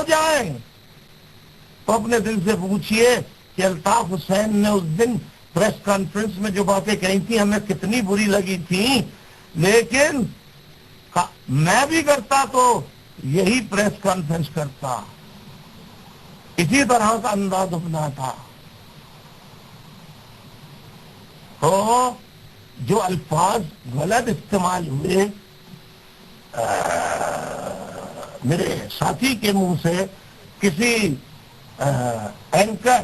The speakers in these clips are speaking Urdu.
جائیں تو اپنے دل سے پوچھئے کہ الطاف حسین نے اس دن پریس کانفرنس میں جو باتیں کہی تھی ہمیں کتنی بری لگی تھیں، لیکن میں بھی کرتا تو یہی پریس کانفرنس کرتا، اسی طرح کا انداز اپنا تھا۔ تو جو الفاظ غلط استعمال ہوئے میرے ساتھی کے منہ سے، کسی اینکر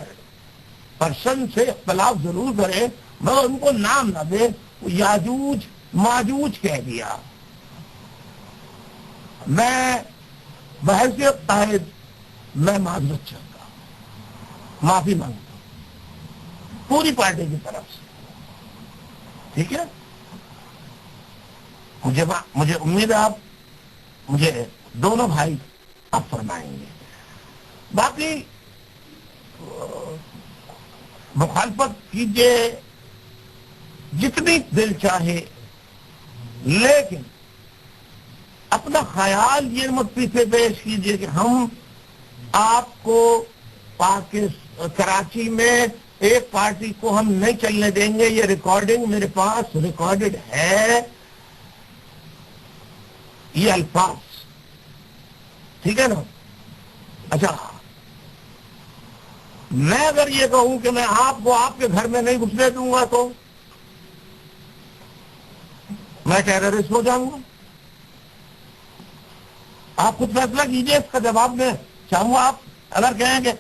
پرسن سے اختلاف ضرور کرے مگر ان کو نام نہ دے، یاجوج ماجوج کہہ دیا۔ میں بحیثیت قائد میں معذرت چاہتا ہوں، معافی مانگتا ہوں پوری پارٹی کی طرف سے، ٹھیک ہے؟ مجھے امید ہے آپ مجھے دونوں بھائی آپ فرمائیں گے۔ باقی مخالفت کیجئے جتنی دل چاہے، لیکن اپنا خیال یہ مت پیچھے پیش کیجئے کہ ہم آپ کو کراچی میں ایک پارٹی کو ہم نہیں چلنے دیں گے۔ یہ ریکارڈنگ میرے پاس ریکارڈڈ ہے، یہ الفاظ، ٹھیک ہے نا؟ اچھا، میں اگر یہ کہوں کہ میں آپ کو آپ کے گھر میں نہیں گھسنے دوں گا تو میں ٹیررسٹ ہو جاؤں گا؟ آپ خود فیصلہ کیجئے، اس کا جواب میں چاہوں گا۔ آپ اگر کہیں کہ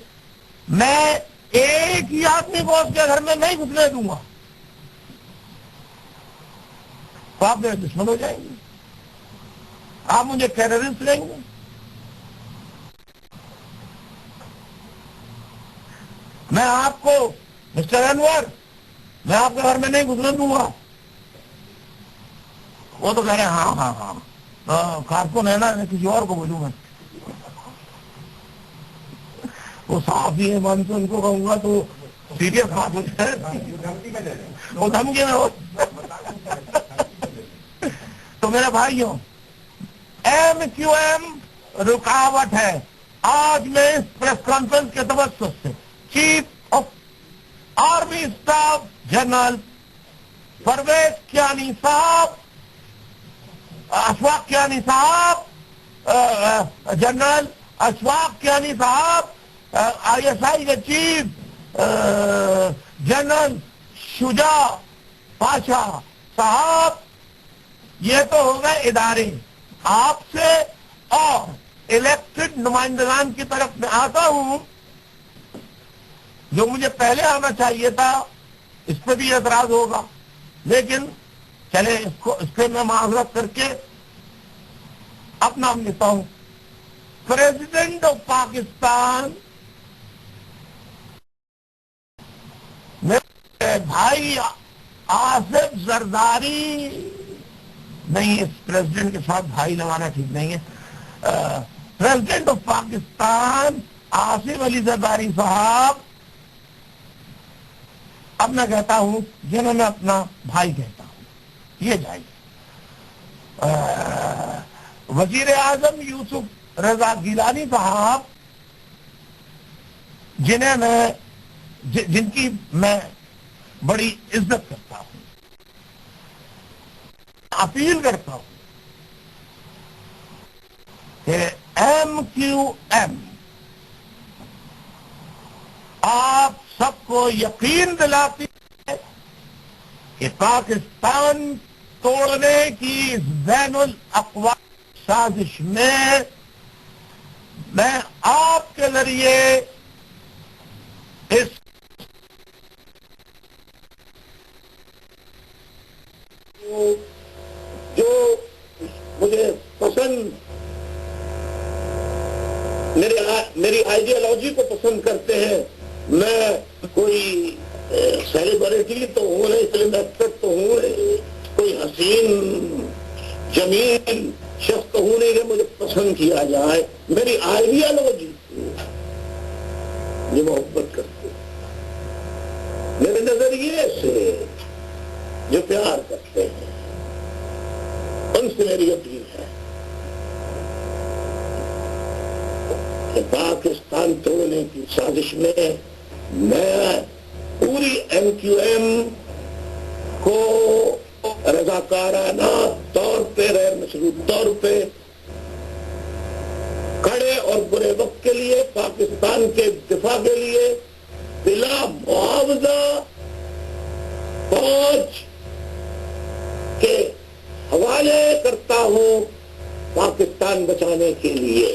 میں ایک ہی آدمی کو اس کے گھر میں نہیں گھسنے دوں گا تو آپ میرے دشمن ہو جائیں گے، آپ مجھے ٹیررسٹ لیں گے۔ میں آپ کو مسٹر انور میں آپ کے گھر میں نہیں گزرنے دوں گا، وہ تو کہہ رہے ہیں ہاں ہاں ہاں کارکن ہے نا، کسی اور کو بولوں گا، وہ صحافی ہے، مان سے ان کو کہوں گا تو سیریس بات ہو جائے، وہ دھمکی میں ہو۔ تو میرے بھائیوں، ایم کیو ایم رکاوٹ ہے۔ آج میں اس پریس کانفرنس کے توسط سے chief of army staff general Pervez Kayani صاحب، اشفاق کیانی صاحب، جنرل اشفاق کیانی صاحب، آئی ایس آئی کے چیف جنرل شجاع پاشا صاحب، یہ تو ہو گئے ادارے، آپ سے اور الیکٹڈ نمائندگان کی طرف میں آتا ہوں۔ جو مجھے پہلے آنا چاہیے تھا اس پہ بھی اعتراض ہوگا، لیکن چلے اس پہ میں معذرت کر کے اپنا نام لیتا ہوں۔ پریزیڈنٹ آف پاکستان میرے بھائی آصف زرداری، نہیں، اس پریزیڈنٹ کے ساتھ بھائی لگانا ٹھیک نہیں ہے، پریزیڈنٹ آف پاکستان آصف علی زرداری صاحب، اب میں کہتا ہوں جنہیں میں اپنا بھائی کہتا ہوں، یہ جائیے۔ وزیر اعظم یوسف رضا گیلانی صاحب، جن کی میں بڑی عزت کرتا ہوں، اپیل کرتا ہوں کہ ایم کیو ایم آپ سب کو یقین دلاتی ہے کہ پاکستان توڑنے کی بین الاقوامی سازش میں آپ کے ذریعے اس جو مجھے پسند، میری آئیڈیالوجی کو پسند کرتے ہیں، میں کوئی سیلیبریٹی تو ہوں نہیں، فلم ایکٹر تو ہوں نہیں، کوئی حسین جمیل شخص تو ہوں نہیں کہ مجھے پسند کیا جائے، میری آئیڈیالوجی یہ محبت کرتے ہیں، میرے نظریے سے جو پیار کرتے ہیں، ان سے میری اپیل ہے کہ پاکستان توڑنے کی سازش میں میں پوری ایم کیو ایم کو رضاکارانہ طور پہ غیر مشروط طور پہ کھڑے اور برے وقت کے لیے پاکستان کے دفاع کے لیے بلا معاوضہ فوج کے حوالے کرتا ہوں پاکستان بچانے کے لیے.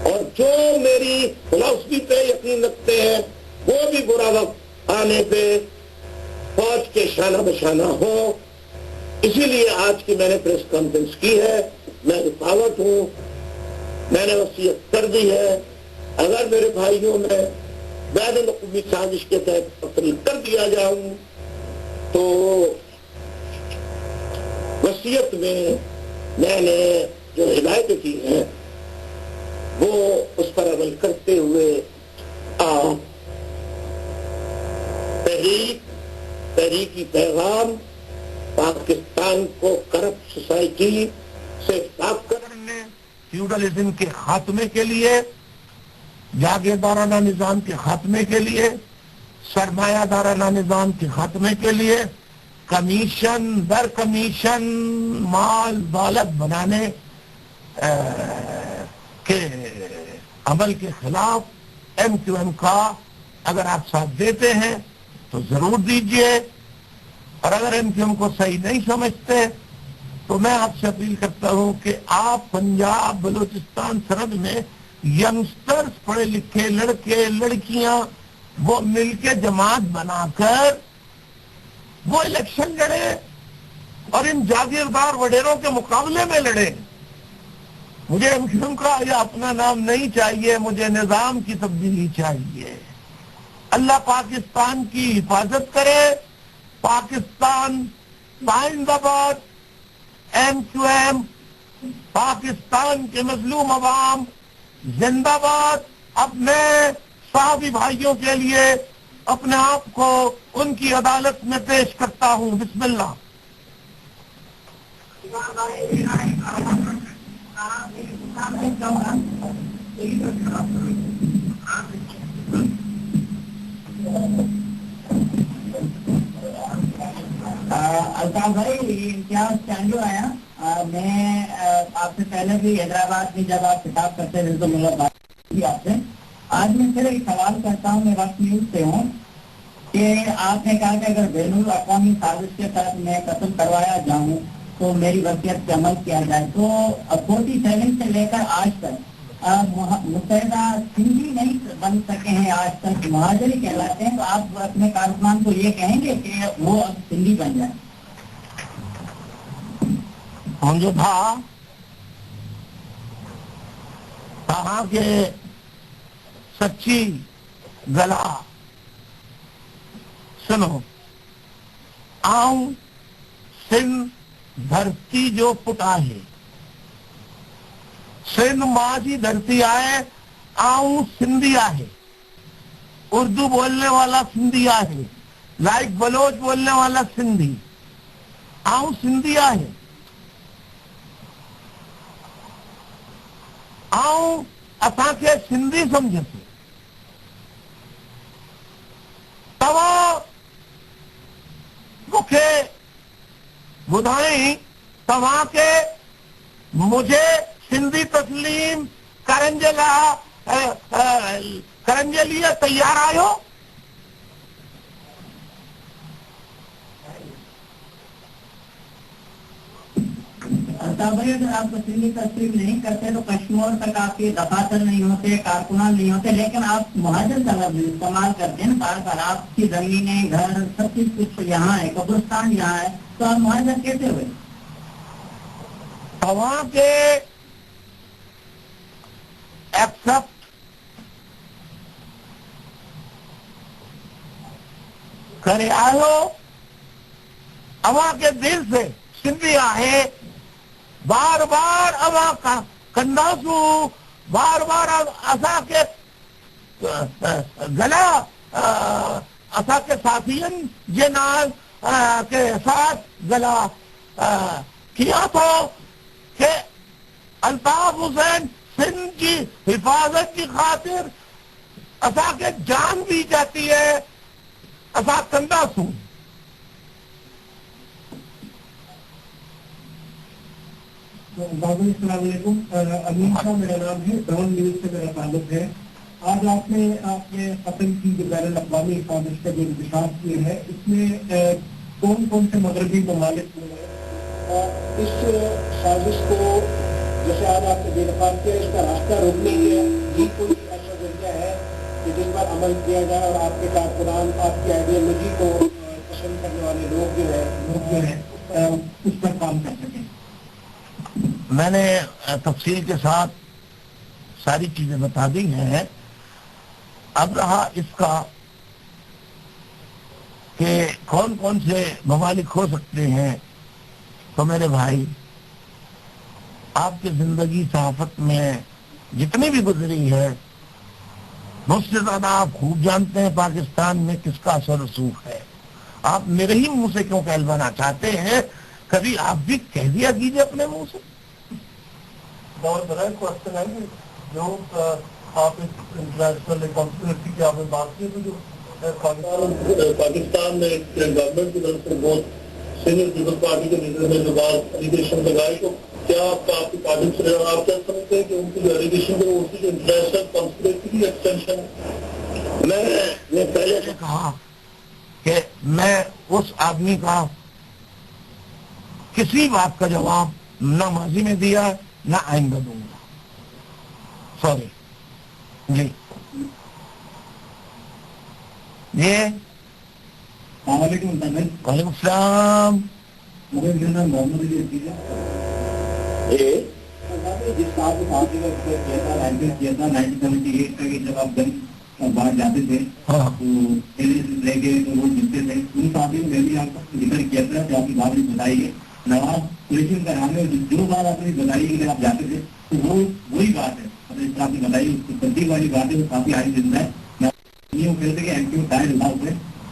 اور جو میری فلسفی پہ یقین رکھتے ہیں وہ بھی برا وقت آنے پہ فوج کے شانہ بشانہ ہو. اسی لیے آج کی میں نے پریس کانفرنس کی ہے. میں رکاوٹ ہوں, میں نے وصیت کر دی ہے. اگر میرے بھائیوں میں بین الاقوامی سازش کے تحت تقریر کر دیا جاؤں تو وصیت میں نے جو ہدایتیں کی ہیں وہ اس پر عمل کرتے ہوئے تحریکی پیغام پاکستان کو کرپٹ سوسائٹی سے پاک کرنے, فیوڈلزم کے خاتمے کے لیے, جاگیردارانہ نظام کے خاتمے کے لیے, سرمایہ دارانہ نظام کے خاتمے کے لیے, کمیشن در کمیشن مال دولت بنانے کے عمل کے خلاف ایم کیو ایم کا اگر آپ ساتھ دیتے ہیں تو ضرور دیجئے, اور اگر ایم کیو ایم کو صحیح نہیں سمجھتے تو میں آپ سے اپیل کرتا ہوں کہ آپ پنجاب بلوچستان سرحد میں ینگسٹرز, پڑھے لکھے لڑکے لڑکیاں, وہ مل کے جماعت بنا کر وہ الیکشن لڑے اور ان جاگیردار وڈیروں کے مقابلے میں لڑے. مجھے ایم کیو ایم کا یا اپنا نام نہیں چاہیے, مجھے نظام کی تبدیلی چاہیے. اللہ پاکستان کی حفاظت کرے. پاکستان زندہ باد. ایم کیو ایم پاکستان کے مظلوم عوام زندہ باد. اب میں صحافی بھائیوں کے لیے اپنے آپ کو ان کی عدالت میں پیش کرتا ہوں. بسم اللہ. الطاف بھائی, امتیاز چانڈو آیا. میں آپ سے پہلے بھی حیدرآباد میں جب آپ خطاب کرتے تھے تو ملاقات کی آپ سے. آج میں پھر ایک سوال کرتا ہوں, میں وقت نیوز سے ہوں, کہ آپ نے کہا کہ اگر بین الاقوامی سازش کے تحت میں قتل کروایا جاؤں تو میری وصیت پہ عمل کیا جائے. تو 47 سے لے کر آج تک متحدہ سندھی نہیں بن سکے ہیں, آج تک مہاجری کہلاتے ہیں. تو آپ اپنے کارکنان کو یہ کہیں گے کہ وہ اب سندھی بن جائے؟ ہم جو تھا کہاں کے سچی گلا سنو, آؤں سندھ دھرتی جو پٹا ہے, سندھ ماں جی دھرتی آئے, آؤں سندھی آئے, اردو بولنے والا سندھی آئے, لائک بلوچ بولنے والا سندھی, آؤں سندھی آئے, آؤں اساں کے سندھی سمجھتے. تواں مکھے بدھائیں تواں کے مجھے سندھی تسلیم کرنجے لیے تیار آئے ہو؟ الطاف بھائی, اگر آپ سندھی تسلیم نہیں کرتے تو کشمیر تک آپ کے دفاتر نہیں ہوتے, کارکنان نہیں ہوتے, لیکن آپ مہاجر کا لفظ استعمال کرتے ہیں بار بار. آپ کی زمینیں, گھر, سب چیز کچھ یہاں ہے, قبرستان یہاں ہے, تو آپ مہاجر کیسے ہوئے؟ وہاں کے ایکسپٹ کرے آئو, اواں کے دل سے سندھی آئے, بار بار اواں کا کنداسو, بار بار اسا کے گلا اسا کے ساتھین جنال کے ساتھ گلا کیا تو کہ الطاف حسین سندھ کی حفاظت کی خاطر اسا کے جان بھی جاتی ہے، اسا کندہ سوں. السلام علیکم. امین صاحب میرا نام ہے، ڈان نیوز سے میرا تعلق ہے. آج آپ نے قتل کی جو بین الاقوامی سازش کا جو انکشاف کیا ہے، اس میں کون کون سے مغربی ممالک ہوئے ہیں؟ اس سازش کو جیسے آج آپ نے بے نقاب کیا، اس کا راستہ روکنے کے یہ کوئی ایسا ذریعہ ہے کہ جس پر عمل کیا جائے اور آپ کے کارکنان، آپ کی آئیڈیالوجی کو پسند کرنے والے لوگ جو ہیں اس پر کام کر سکیں؟ میں نے تفصیل کے ساتھ ساری چیزیں بتا دی ہیں. اب رہا اس کا کہ کون کون سے ممالک ہو سکتے ہیں، تو میرے بھائی آپ کی زندگی صحافت میں جتنی بھی گزری ہے، مجھ سے زیادہ آپ خوب جانتے ہیں پاکستان میں کس کا اثر رسوخ ہے. آپ میرے ہی منہ سے کیوں کہلوانا چاہتے ہیں؟ کبھی آپ بھی کہہ دیا کیجیے اپنے منہ سے. بہت بڑا کوشچن ہے کہ جو آپ انٹرنیشنل کانسپریسی کی آپ نے بات کی، تو جو پاکستان میں گورنمنٹ کی طرف سے بہت سینئر پیپل پارٹی کے لیڈر میں جو بات ایلیگیشن لگائی، تو کیا آپ کی تعلیم سے آپ کیا سمجھتے ہیں کہ ان کی جو ایلیگیشن ہے وہ اس کی جو انٹرنیشنل کانسپریسی کی ایکسٹینشن ہے؟ میں نے پہلے سے کہا کہ میں اس آدمی کا کسی بات کا جواب نہ ماضی میں دیا نہ آئندہ دوں گا. سوری جی. یہ السلام علیکم. وعلیکم السلام. محمد علی جس صاحب نے آپ کیا تھا 1978 کا، کہ جب آپ جنگ باہر جاتے تھے تو رہ گئے تو وہ جتتے تھے، ان صاحبوں نے بھی آپ کا ذکر کیا تھا کہ آپ کی بات بتائیے. نواز قریشی کا نام ہے، جو بات آپ نے بتائی کہ آپ جاتے تھے تو وہ وہی بات ہے. جس طرح آپ نے بتائی اس کی تصدیق والی بات ہے، وہ کافی آئی زندہ ہے. یہ کہتے کہ ایم کیو ٹائر اللہ سے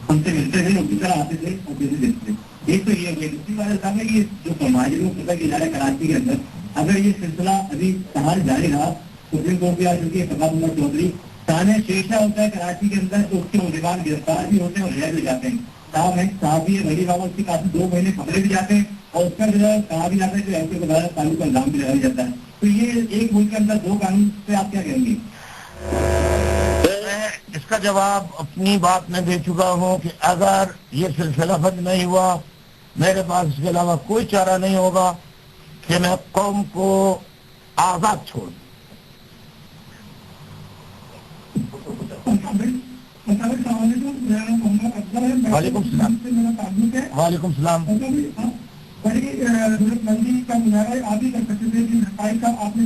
ہم سے ملتے تھے، اسی طرح آتے تھے اور کیسے دیکھتے تھے. ایک تو یہ ہو گئی. دوسری بات صاحب ہے کہ جو مہاجروں کا ادارہ کراچی کے اندر اگر یہ سلسلہ ابھی سوال جاری رہا، سپریم کورٹ بھی آ چکی ہے. فقط اللہ چودھری تانے شیشہ ہوتا ہے کراچی کے اندر، تو اس کے ملزمان گرفتار بھی ہوتے ہیں اور رہ بھی جاتے ہیں. صاحب ہے صحابی ولی بابا، اس کے کافی 2 مہینے پکڑے بھی جاتے ہیں اور اس کا جو ہے کہا بھی جاتا ہے کہ ایسے وغیرہ قانون کا الزام بھی لگایا جاتا ہے. تو یہ ایک ملک کے اندر 2 قانون پہ آپ کیا کہیں گے؟ میں اس کا جواب اپنی بات میں دے چکا ہوں کہ اگر یہ سلسلہ بند نہیں ہوا، میرے پاس اس کے علاوہ کوئی چارہ نہیں ہوگا کہ میں قوم کو آزاد چھوڑ دوں. وعلیکم السلام. وعلیکم السلام. بڑی ضرورت مندی کا مظاہرہ آپ ہی کر سکتے تھے، جن حقائق کا آپ نے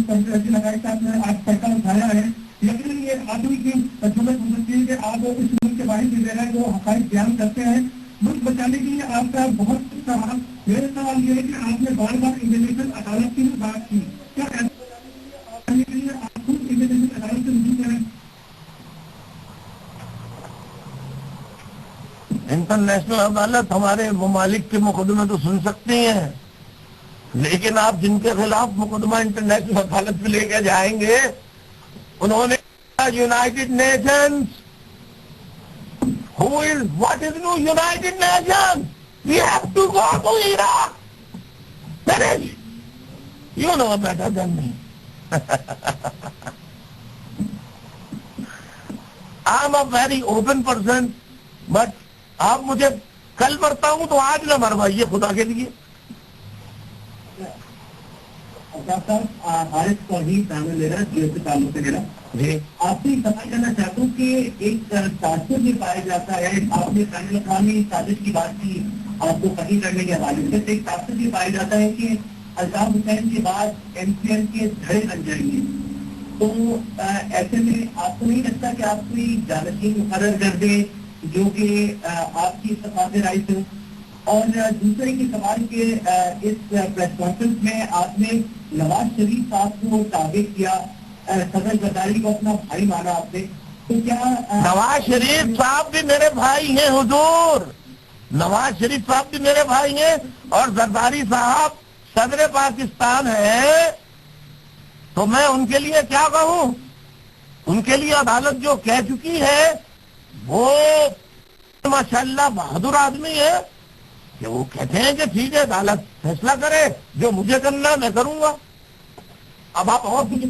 لگائی کہ آپ نے آج پیسہ اٹھایا ہے. لیکن یہ آدمی کی ضرورت ہو سکتی ہے کہ آپ اس ملک کے باہر بھی رہے جو حقائق بیان کرتے ہیں. ملک بچانے کے لیے آپ کا بہت سوال. میرا سوال یہ ہے کہ آپ نے بار بار انٹرنیشنل عدالت کی بات کی، کیا ایسا کے لیے آپ خود انٹرنیشنل عدالت سے رجوع کریں؟ انٹرنیشنل عدالت ہمارے ممالک کے مقدمے تو سن سکتی ہیں، لیکن آپ جن کے خلاف مقدمہ انٹرنیشنل عدالت میں لے کے جائیں گے، انہوں نے United nations. What is new United Nations? We have to go to Iraq. Finish. You know better than me. I'm a very open person, but آپ مجھے کل مرتا ہوں تو آج نہ مروائیے خدا کے لیے. حارث توحید نام میرا، جو سے تعلق ہے میرا. جی آپ سے سوال کرنا چاہتا ہوں کہ ایک تاثر یہ پایا جاتا ہے، آپ نے بین الاقوامی سازش کی بات کی آپ کو قتل کرنے کے حوالے سے، ایک تاثر یہ پایا جاتا ہے کہ الطاف حسین کے بعد ایم سی ایم کے دھڑے بن جائیں گے. تو ایسے میں آپ کو نہیں لگتا کہ آپ کوئی جانشین مقرر کر دیں جو کہ آپ کی استفاد رائے ہو؟ اور دوسرے کے سوال کے اس پریس کانفرنس میں آپ نے نواز شریف صاحب کو تابع کیا، صدر زرداری کو اپنا بھائی مانا آپ نے، تو کیا نواز شریف صاحب بھی میرے بھائی ہیں حضور. نواز شریف صاحب بھی میرے بھائی ہیں اور زرداری صاحب صدر پاکستان ہیں. تو میں ان کے لیے کیا کہوں؟ ان کے لیے عدالت جو کہہ چکی ہے وہ ماشاءاللہ بہادر آدمی ہے کہ وہ کہتے ہیں کہ ٹھیک ہے عدالت فیصلہ کرے، جو مجھے کرنا میں کروں گا۔ اب آپ اور کچھ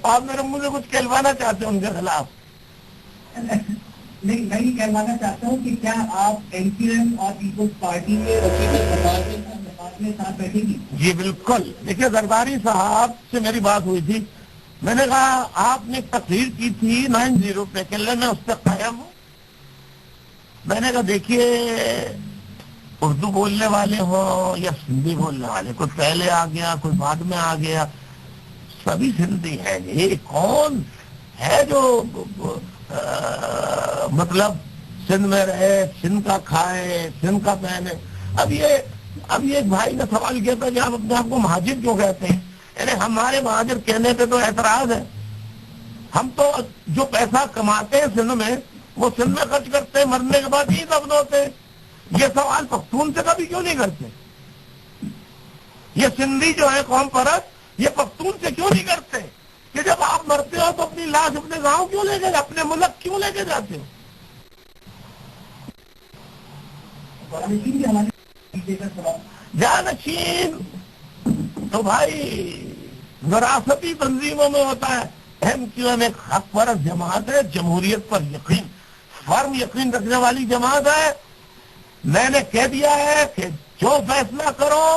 آپ میرے منہ سے کچھ کہلوانا چاہتے ہیں ان کے خلاف؟ نہیں، میں یہ کہلوانا چاہتا ہوں کہ کیا آپ این پی ایم اور پیپلز پارٹی کے وکیل ساتھ بیٹھے گی؟ جی بالکل۔ دیکھیے زرداری صاحب سے میری بات ہوئی تھی، میں نے کہا آپ نے تقریر کی تھی 90 پہ کہ میں اس پہ قائم ہوں۔ میں نے کہا دیکھیے اردو بولنے والے ہوں یا سندھی بولنے والے، کوئی پہلے آ گیا کوئی بعد میں آ گیا، سبھی سندھی ہیں۔ یہ کون ہے جو مطلب سندھ میں رہے، سندھ کا کھائے، سندھ کا پہنے؟ اب یہ ایک بھائی نے سوال کیا تھا کہ آپ اپنے آپ کو مہاجر کیوں کہتے ہیں؟ یعنی ہمارے مہاجر کہنے پہ تو اعتراض ہے، ہم تو جو پیسہ کماتے ہیں سندھ میں وہ سندھ میں خرچ کرتے ہیں، مرنے کے بعد یہی دفن ہوتے ہیں۔ یہ سوال پختون سے کبھی کیوں نہیں کرتے؟ یہ سندھی جو ہے قوم پرست، یہ پختون سے کیوں نہیں کرتے کہ جب آپ مرتے ہو تو اپنی لاش اپنے گاؤں کیوں لے کے، اپنے ملک کیوں لے کے جاتے ہو؟ جانشین تو بھائی وراثتی تنظیموں میں ہوتا ہے۔ ایم کیو ایم ایک حق پرست جماعت ہے، جمہوریت پر یقین، فرم یقین رکھنے والی جماعت ہے۔ میں نے کہہ دیا ہے کہ جو فیصلہ کرو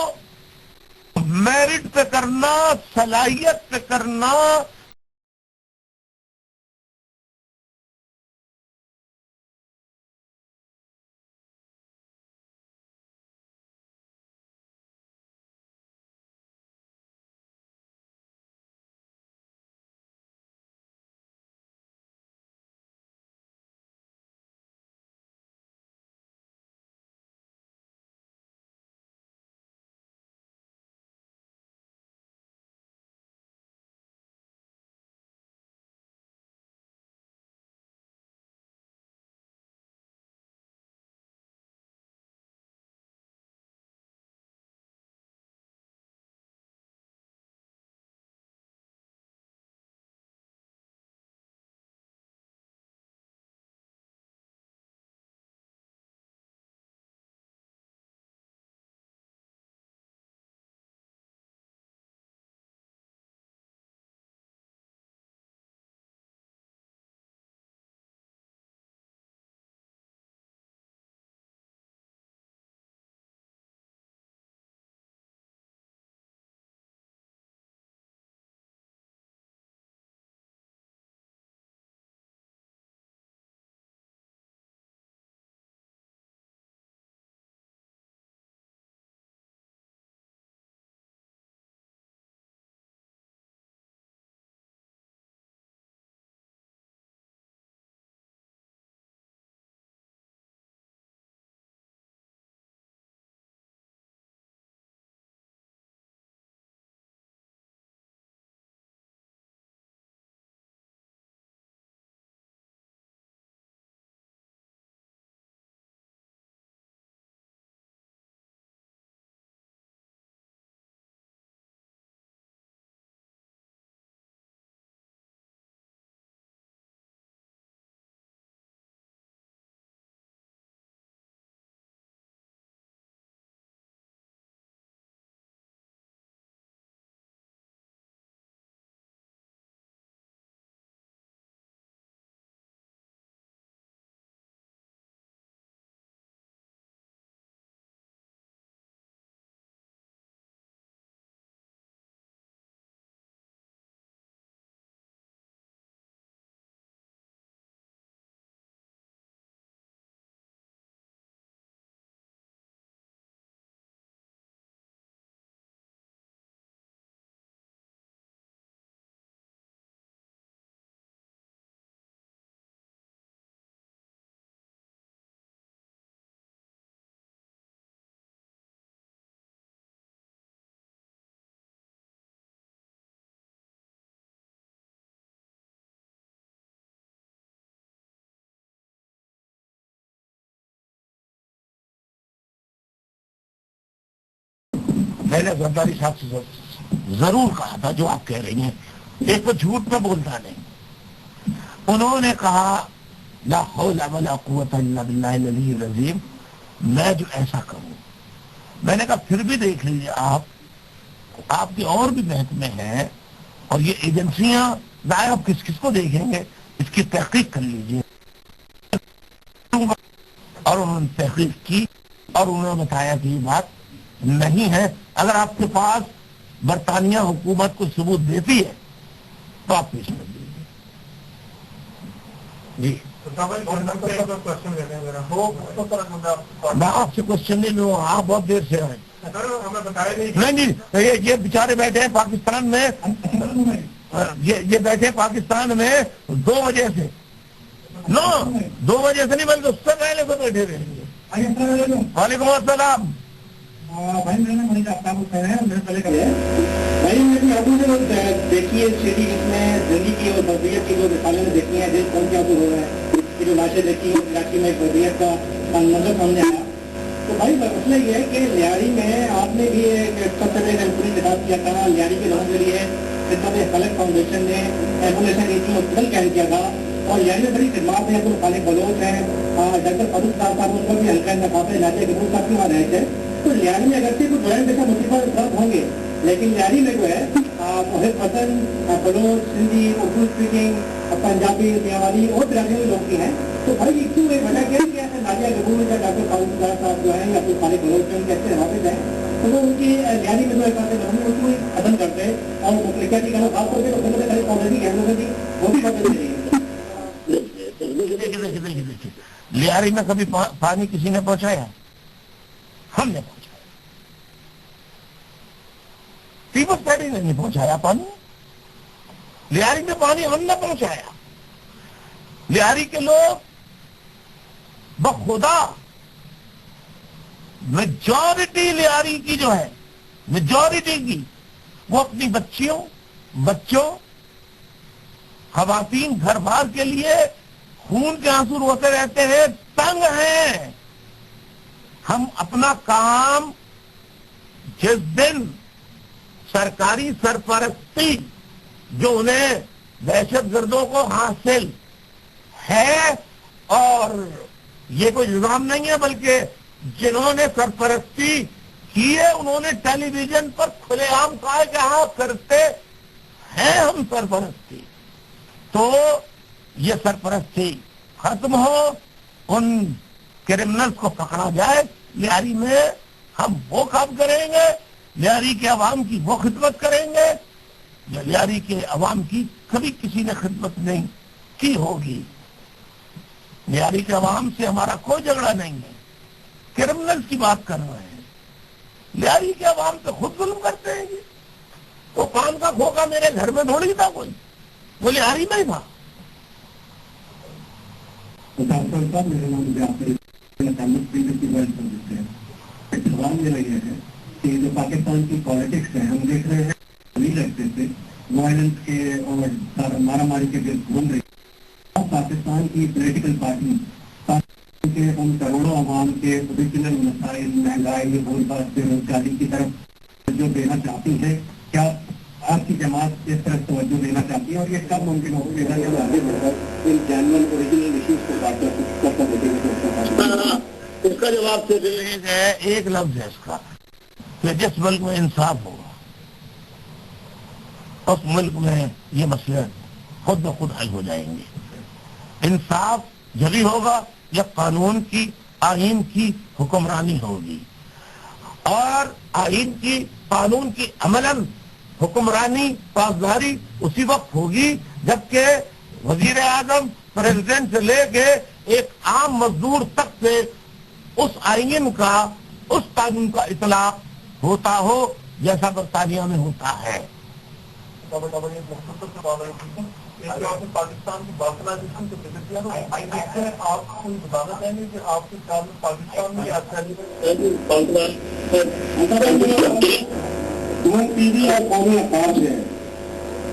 میرٹ پہ کرنا، صلاحیت پہ کرنا۔ میں نے زرداری صاحب سے ضرور کہا تھا جو آپ کہہ رہی ہیں، ایک تو جھوٹ میں بولتا نہیں. انہوں نے کہا لا حول ولا قوت الا باللہ العلی العظیم، میں جو ایسا کروں. میں نے کہا پھر بھی دیکھ لیجیے آپ کے اور بھی محکمے ہیں اور یہ ایجنسیاں، ظاہر آپ کس کس کو دیکھیں گے، اس کی تحقیق کر لیجیے. اور انہوں نے تحقیق کی اور انہوں نے بتایا کہ یہ بات نہیں ہے. اگر آپ کے پاس برطانیہ حکومت کو ثبوت دیتی ہے تو آپ پیش کر دیجیے. جی میں آپ سے کوشچن نہیں لوں، آپ بہت دیر سے آئے. نہیں یہ بیچارے بیٹھے ہیں پاکستان میں، یہ بیٹھے پاکستان میں 2 بجے سے، 2 بجے سے نہیں بلکہ اس سے پہلے سے بیٹھے رہیں گے. وعلیکم السلام. بھائی میں نے دیکھی ہے سٹی جس میں زندگی کی اور بردیت کی جو مثالیں نے دیکھی ہیں، دل کون کیا تو ہو رہا ہے کہ جو لاشیں دیکھی ہیں علاقے میں بردیت کا نظر سامنے آیا. تو بھائی مسئلہ یہ ہے کہ لیاری میں آپ نے بھی ایک سب سے پہلے پوری خطاب کیا تھا، لیاری کے لوگوں کے لیے خدمت خلق فاؤنڈیشن نے ایمبولیشن ہاسپٹل قائم کیا تھا اور لیاری میں بڑی خدمات ہیں. خالق بلوچ ہیں، ڈاکٹر فاروق صاحب ان کو بھی ہلکا انتخاب ہے، ناجیہ گبور صاحب بھی وہاں رہے تھے. تو لیاری میں اگرچہ کچھ بڑے جیسا مصیبت فرق ہوں گے، لیکن لیاری میں جو ہے محب حسن، بلوچ، سندھی، اردو اسپیکنگ، پنجابی، میاوالی اور برادری میں لوگ بھی ہیں. تو بھائی کیوں ایک وجہ کیا ہے کہ ناجیہ گبور یا ڈاکٹر فاروق صاحب جو ہیں یا پھر خالق بلوچ ان کے اچھے حافظ ہیں، تو وہ ان کی لیاری میں جو ایک ان کو ختم کرتے ہیں اور مخلقیت کی خاص طور پہ خدمت خالق فاؤنڈیشن کی ایمبولینس تھی وہ بھی ختم نہیں ہے. لیاری میں کبھی پانی کسی نے پہنچایا؟ ہم نے پہنچایا. پیپلز پارٹی نے نہیں پہنچایا پانی. لیاری میں پانی ہم نے پہنچایا. لیاری کے لوگ بخدا میجورٹی لیاری کی جو ہے، میجورٹی کی، وہ اپنی بچوں خواتین گھر بار کے لیے خون کے آنسو روتے رہتے ہیں، تنگ ہیں. ہم اپنا کام جس دن سرکاری سرپرستی جو انہیں دہشت گردوں کو حاصل ہے، اور یہ کوئی الزام نہیں ہے بلکہ جنہوں نے سرپرستی کی ہے انہوں نے ٹیلی ویژن پر کھلے عام کہا کہ ہاں کرتے ہیں ہم سرپرستی. تو یہ سرپرستی ختم ہو، ان کرمنلز کو پکڑا جائے. لیاری میں ہم وہ کام کریں گے، لیاری کے عوام کی وہ خدمت کریں گے جو لیاری کے عوام کی کبھی کسی نے خدمت نہیں کی ہوگی. لیاری کے عوام سے ہمارا کوئی جھگڑا نہیں ہے. کرمنلز کی بات کر رہے ہیں، لیاری کے عوام پہ خود ظلم کرتے ہیں. تو پان کا کھوکا میرے گھر میں تھوڑی تھا کوئی، وہ لیاری میں ہی تھا. میرے نام سوال میرا یہ ہے کہ جو پاکستان کی پالیٹکس ہے، ہم دیکھ رہے ہیں نہیں لگتے تھے وائلنس کے اور مارا ماری کے گرد گھوم رہی. پاکستان کی پولیٹیکل پارٹی پاکستان کے ان کروڑوں عوام کے اوریجنل مسائل، مہنگائی، بول باز، بے روزگاری کی طرف جو دینا چاہتی ہے، کیا آپ کی جماعت اس طرف توجہ دینا چاہتی ہے اور یہ کب ممکن ہوگا جب آگے بڑھ کر ان جینوئن اوریجنل ایشوز کو بات کرتا دیکھیں؟ اس کا جواب صرف ایک لفظ ہے اس کا کہ جس ملک میں انصاف ہوگا اس ملک میں یہ مسئلے خود بخود حل ہو جائیں گے. انصاف جبھی ہوگا یا قانون کی، آئین کی حکمرانی ہوگی، اور آئین کی، قانون کی عملاً حکمرانی، پاسداری اسی وقت ہوگی جبکہ وزیر اعظم، پریزیڈنٹ سے لے کے ایک عام مزدور تک سے اس آئین کا، اس قانون کا اطلاق ہوتا ہو جیسا برطانیہ میں ہوتا ہے. پاکستان کی باقلائزیشن کے آپ کو بتانا چاہیں گے کہ آپ کے خیال میں پاکستان میں اور قومی افواج ہے.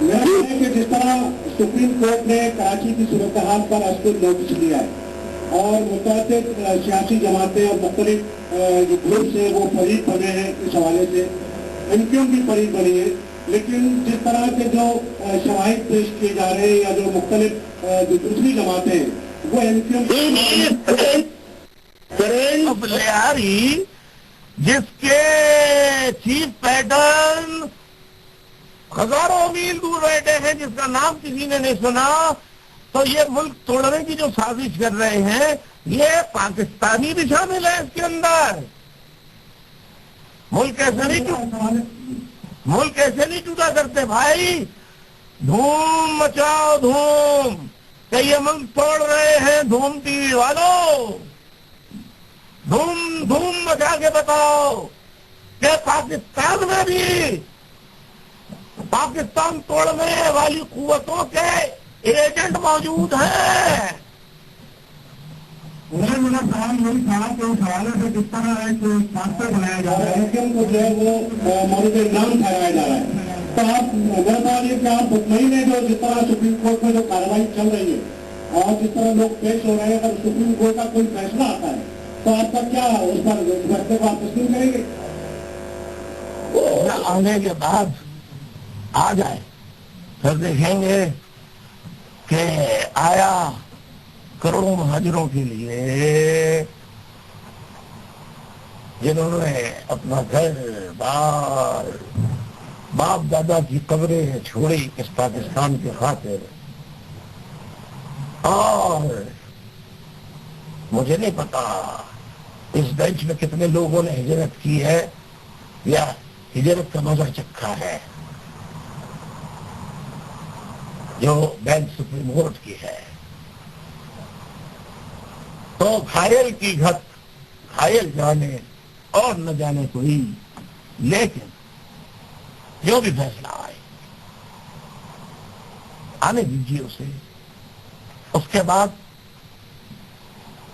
میرا خیال ہے کہ جس طرح سپریم کورٹ نے کراچی کی صورتحال پر ازپر نوٹس لیا ہے اور متعدد سیاسی جماعتیں اور مختلف جو گروپس ہیں وہ فریق بنے ہیں اس حوالے سے، ان کی بھی فریق بنی ہے، لیکن جس طرح کے جو شواہد پیش کیے جا رہے ہیں یا جو مختلف جو دوسری جماعتیں ہیں وہ بلیاری جس کے چیف پیٹرن ہزاروں میل دور بیٹھے ہیں، جس کا نام کسی نے نہیں سنا، تو یہ ملک توڑنے کی جو سازش کر رہے ہیں یہ پاکستانی بھی شامل ہے اس کے اندر۔ ملک ایسے نہیں ٹوٹا کرتے بھائی، دھوم مچاؤ دھوم، کہ یہ ملک توڑ رہے ہیں دھوم ٹی وی والوں، دھوم مچا کے بتاؤ کہ پاکستان میں بھی پاکستان توڑنے والی قوتوں کے ایجنٹ موجود ہیں۔ سوالوں سے کس طرح ہے کہ شاستر بنایا جا رہا ہے کو جو ہے وہ مورد الزام ٹھہرایا جا رہا ہے، تو آپ میرا سوال یہ کہ آپ مطمئن ہیں جو جس طرح سپریم کورٹ میں جو کارروائی چل رہی ہے اور جس طرح لوگ پیش ہو رہے ہیں، اگر سپریم کورٹ کا کوئی فیصلہ آتا ہے تو آپ کا کیا اس پر فیصلے کو آپ تسلیم کریں گے؟ آنے کے بعد آ جائے پھر دیکھیں گے کہ آیا کروڑوں مہاجروں کے لیے جنہوں نے اپنا گھر بار باپ دادا کی قبریں چھوڑی اس پاکستان کی خاطر، اور مجھے نہیں پتا اس بینچ میں کتنے لوگوں نے ہجرت کی ہے یا ہجرت کا مزہ چکھا ہے، جو بینچ سپریم کورٹ کی ہے، تو گھائل کی گھت گھائل جانے اور نہ جانے کوئی، لیکن جو بھی فیصلہ آئے آنے دیجیے اسے۔ اس کے بعد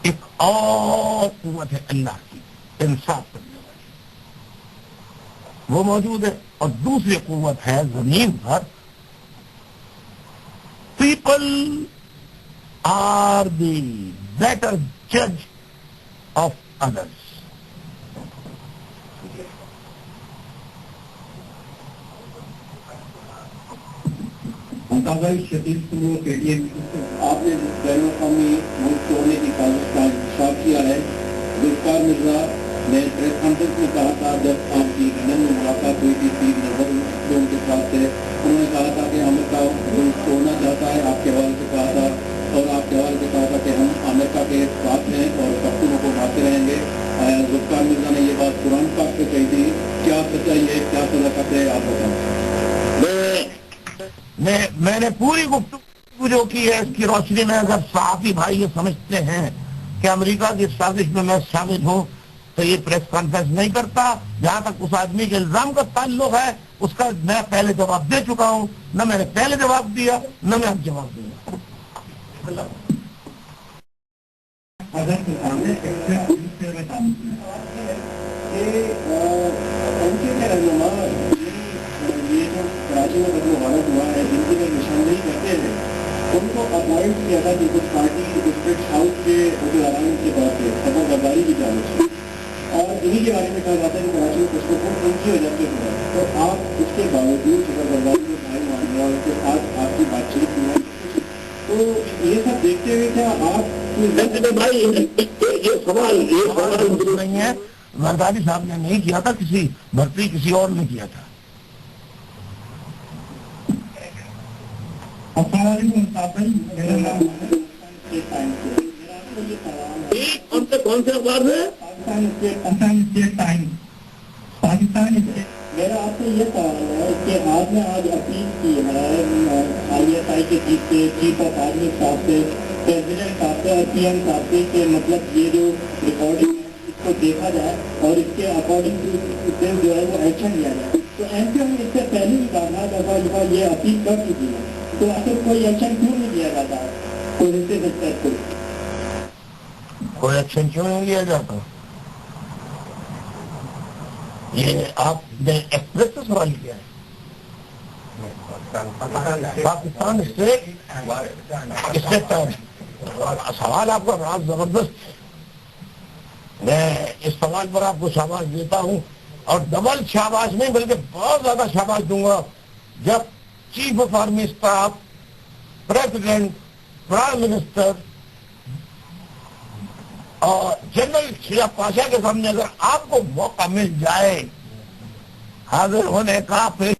ایک اور قوت ہے اللہ کی انصاف کرنے والی، وہ موجود ہے، اور دوسری قوت ہے زمین پر پیپل آر دی بیٹر جج آف ادرس۔ شدید کے لیے آپ نے بین الاقوامی ملک توڑنے کی سازش کا انکشاف کیا ہے۔ ذوالفقار مرزا نے پریس کانفرنس میں کہا تھا جب آپ کی لندن میں ملاقات ہوئی تھی 3 نومبر کو ان کے ساتھ تھے، انہوں نے کہا تھا کہ امریکہ ملک توڑنا چاہتا ہے، آپ کے حوالے سے کہا تھا، اور آپ کے حوالے سے کہا تھا کہ ہم امریکہ کے ساتھ ہیں اور پختونوں کو مارتے رہیں گے۔ ذوالفقار مرزا نے یہ بات قرآن پاک سے کہی تھی، کیا سچائی ہے، کیا صداقت ہے، آپ بتائیں۔ میں نے پوری گفتگو جو کی ہے اس کی روشنی میں اگر صحافی بھائی یہ سمجھتے ہیں کہ امریکہ کی سازش میں میں شامل ہوں تو یہ پریس کانفرنس نہیں کرتا۔ جہاں تک اس آدمی کے الزام کا تعلق ہے اس کا میں پہلے جواب دے چکا ہوں، نہ میں نے پہلے جواب دیا نہ میں اب جواب دوں گا۔ کراچی میں جو غلط ہوا ہے، جن کی نشاندہی کرتے ہیں ان کو اپوائنٹ کیا تھا کہ کچھ پارٹی ڈسٹرکٹ ہاؤس کے عوائد کے طور پہ خبر برداری کی جانب سے، اور انہیں کے بارے میں کہا جاتا ہے کہ کراچی میں کچھ کو ان کی وجہ سے ہوا ہے، تو آپ اس کے باوجود خبر برداری کے بھائی مان لیا اور اس کے ساتھ آپ کی بات چیت کی ہے، تو یہ سب دیکھتے ہوئے کیا آپ بھائی یہ سوال نہیں ہے، زرداری صاحب نے نہیں کیا تھا، کسی بھرتی کسی اور نے کیا تھا۔ کون سے اخبار میں؟ میرا آپ سے یہ سوال ہے کہ آپ نے آج اپیل کی ہے ISI کے چیف آف آرمی صاحب سے، پریزیڈنٹ صاحب سے اور PM صاحب سے کہ مطلب یہ جو ریکارڈنگ ہے اس کو دیکھا جائے اور اس کے اکارڈنگ جو ہے وہ ایکشن لیا جائے، تو MPO نے اس سے پہلے بھی کہا دفعہ یہ اپیل کر چکی ہے، تو آخر کوئی ایکشن کیوں نہیں لیا جاتا ہے؟ کوئی ایکشن کیوں نہیں لیا جاتا؟ یہ آپ نے ایکسپریس سے سوال کیا ہے؟ پاکستان اسٹیٹ سوال آپ کا بڑا زبردست ہے، میں اس سوال پر آپ کو شاباش دیتا ہوں، اور ڈبل شاباش نہیں بلکہ بہت زیادہ شاباش دوں گا جب chief of army staff, president, prime minister اور جنرل شریف پاشا کے سامنے اگر آپ کو موقع مل جائے حاضر ہونے کا، پیش